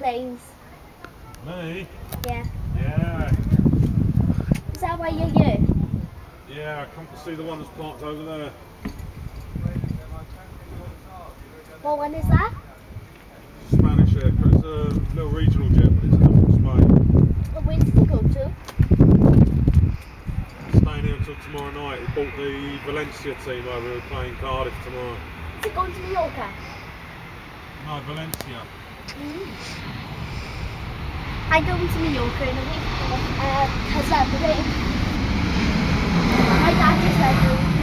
planes? Me? Yeah. Yeah. Is that why you're here? Yeah, I come to see the one that's parked over there. What one is that? Spanish aircraft. It's a little regional jet, but it's coming from Spain. Well, where does it go to? Staying here until tomorrow night. He bought the Valencia team over who are playing Cardiff tomorrow. Is it going to Mallorca? No, Valencia. I go to Mallorca in a week because my dad just went to